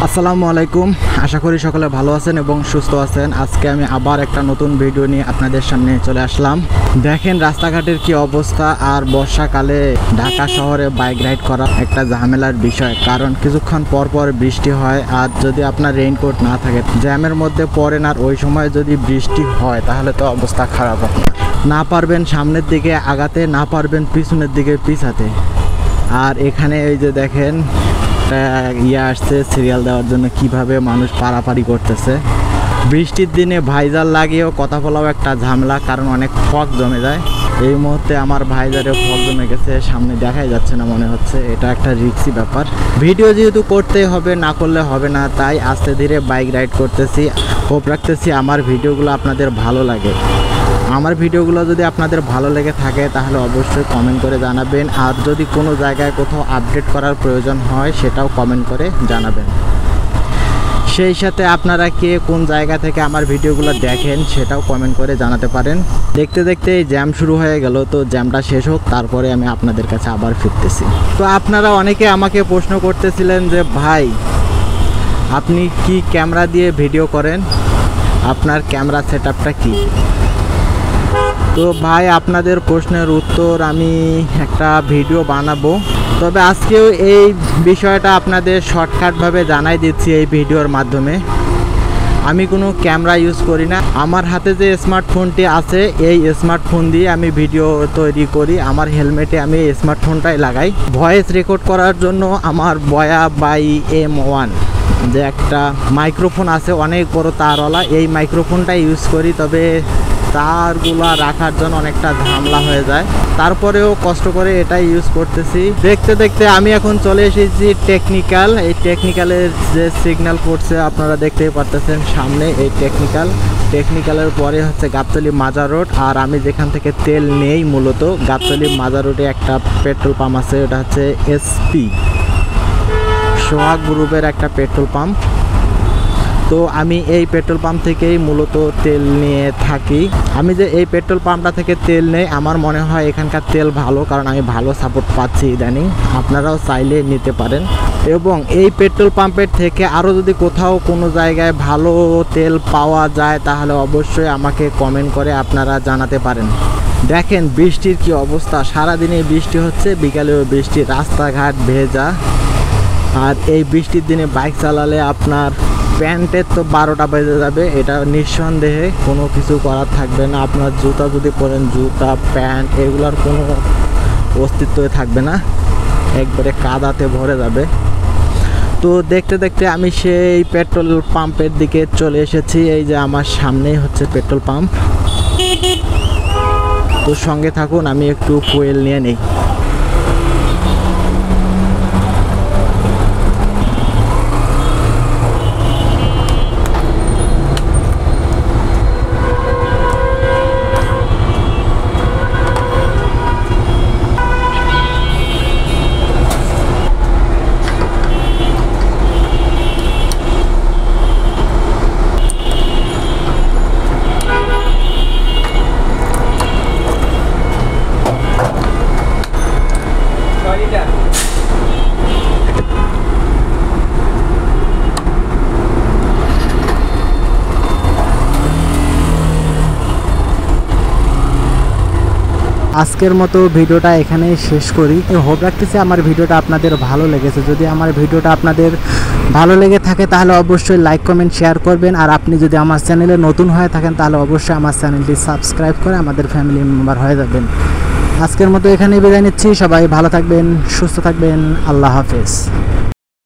আসসালামু আলাইকুম। আশা করি সকলে ভালো আছেন এবং সুস্থ আছেন। আজকে আমি আবার একটা নতুন ভিডিও নিয়ে আপনাদের সামনে চলে আসলাম। দেখেন রাস্তাঘাটের কি অবস্থা। আর বর্ষাকালে ঢাকা শহরে বাইক রাইড করা একটা ঝামেলার বিষয়, কারণ কিছুক্ষণ পর পর বৃষ্টি হয়। আর যদি আপনার রেইনকোট না থাকে, জ্যামের মধ্যে পড়েন, আর ওই সময় যদি বৃষ্টি হয় তাহলে তো অবস্থা খারাপ হয়। না পারবেন সামনের দিকে আগাতে, না পারবেন পিছনের দিকে পিছাতে। আর এখানে এই যে দেখেন আসছে সিরিয়াল দেওয়ার জন্য, কিভাবে মানুষ পারাপারি করতেছে। বৃষ্টির দিনে ভাইজার লাগিয়েও কথা বলাও একটা ঝামেলা, কারণ অনেক ফগ জমে যায়। এই মুহূর্তে আমার ভাইজারে ফগ জমে গেছে, সামনে দেখাই যাচ্ছে না মনে হচ্ছে। এটা একটা রিস্কি ব্যাপার। ভিডিও যেহেতু করতেই হবে, না করলে হবে না, তাই আস্তে ধীরে বাইক রাইড করতেছি। হোপ রাখতেছি আমার ভিডিওগুলো আপনাদের ভালো লাগে। আমার ভিডিওগুলো যদি আপনাদের ভালো লেগে থাকে তাহলে অবশ্যই কমেন্ট করে জানাবেন। আর যদি কোনো জায়গায় কোথাও আপডেট করার প্রয়োজন হয় সেটাও কমেন্ট করে জানাবেন। সেই সাথে আপনারা কে কোন জায়গা থেকে আমার ভিডিওগুলো দেখেন সেটাও কমেন্ট করে জানাতে পারেন। দেখতে দেখতে এই জ্যাম শুরু হয়ে গেল, তো জ্যামটা শেষ হোক, তারপরে আমি আপনাদের কাছে আবার ফিরতেছি। তো আপনারা অনেকে আমাকে প্রশ্ন করতেছিলেন যে ভাই, আপনি কি ক্যামেরা দিয়ে ভিডিও করেন, আপনার ক্যামেরা সেটআপটা কি? তো ভাই, আপনাদের প্রশ্নের উত্তর আমি একটা ভিডিও বানাবো। তবে আজকেও এই বিষয়টা আপনাদের শর্টকাটভাবে জানাই দিচ্ছি এই ভিডিওর মাধ্যমে। আমি কোনো ক্যামেরা ইউজ করি না। আমার হাতে যে স্মার্টফোনটি আছে এই স্মার্টফোন দিয়ে আমি ভিডিও তৈরি করি। আমার হেলমেটে আমি এই স্মার্টফোনটাই লাগাই। ভয়েস রেকর্ড করার জন্য আমার বয়া বাই M1 যে একটা মাইক্রোফোন আছে, অনেক বড় তারওয়ালা, এই মাইক্রোফোনটাই ইউজ করি। তবে তারগুলা রাখার জন্য অনেকটা ঝামেলা হয়ে যায়, তারপরেও কষ্ট করে এটাই ইউজ করতেছি। দেখতে দেখতে আমি এখন চলে এসেছি টেকনিক্যাল। এই টেকনিক্যালের যে সিগন্যাল পড়ছে আপনারা দেখতেই পারতেছেন সামনে। এই টেকনিক্যালের পরে হচ্ছে গাবতলী মাজার রোড। আর আমি যেখান থেকে তেল নেই মূলত গাবতলী মাজার রোডে একটা পেট্রোল পাম্প আছে, ওটা হচ্ছে SP সোহাগ গ্রুপের একটা পেট্রোল পাম্প। তো আমি এই পেট্রোল পাম্প থেকেই মূলত তেল নিয়ে থাকি। আমি যে এই পেট্রোল পাম্পটা থেকে তেল নেই, আমার মনে হয় এখানকার তেল ভালো, কারণ আমি ভালো সাপোর্ট পাচ্ছি ইদানিং। আপনারাও চাইলে নিতে পারেন। এবং এই পেট্রোল পাম্পের থেকে আরও যদি কোথাও কোনো জায়গায় ভালো তেল পাওয়া যায় তাহলে অবশ্যই আমাকে কমেন্ট করে আপনারা জানাতে পারেন। দেখেন বৃষ্টির কি অবস্থা, সারাদিনে বৃষ্টি হচ্ছে, বিকালেও বৃষ্টি, রাস্তাঘাট ভেজা। আর এই বৃষ্টির দিনে বাইক চালালে আপনার প্যান্টের তো 12টা বেজে যাবে, এটা নিঃসন্দেহে, কোনো কিছু করার থাকবে না। আপনার জুতা যদি পরেন, জুতা প্যান্ট এগুলোর কোনো অস্তিত্বই থাকবে না, একবারে কাদাতে ভরে যাবে। তো দেখতে দেখতে আমি সেই পেট্রোল পাম্পের দিকে চলে এসেছি। এই যে আমার সামনেই হচ্ছে পেট্রোল পাম্প। তো সঙ্গে থাকুন, আমি একটু ফুয়েল নিয়ে নেই। আজকের মতো ভিডিওটা এখানেই শেষ করি। হোপ রাখতেছি আমার ভিডিওটা আপনাদের ভালো লেগেছে। যদি আমার ভিডিওটা আপনাদের ভালো লেগে থাকে তাহলে অবশ্যই লাইক কমেন্ট শেয়ার করবেন। আর আপনি যদি আমার চ্যানেলে নতুন হয়ে থাকেন তাহলে অবশ্যই আমার চ্যানেলটি সাবস্ক্রাইব করে আমাদের ফ্যামিলি মেম্বার হয়ে যাবেন। আজকের মতো এখানেই বিদায় নিচ্ছি। সবাই ভালো থাকবেন, সুস্থ থাকবেন। আল্লাহ হাফেজ।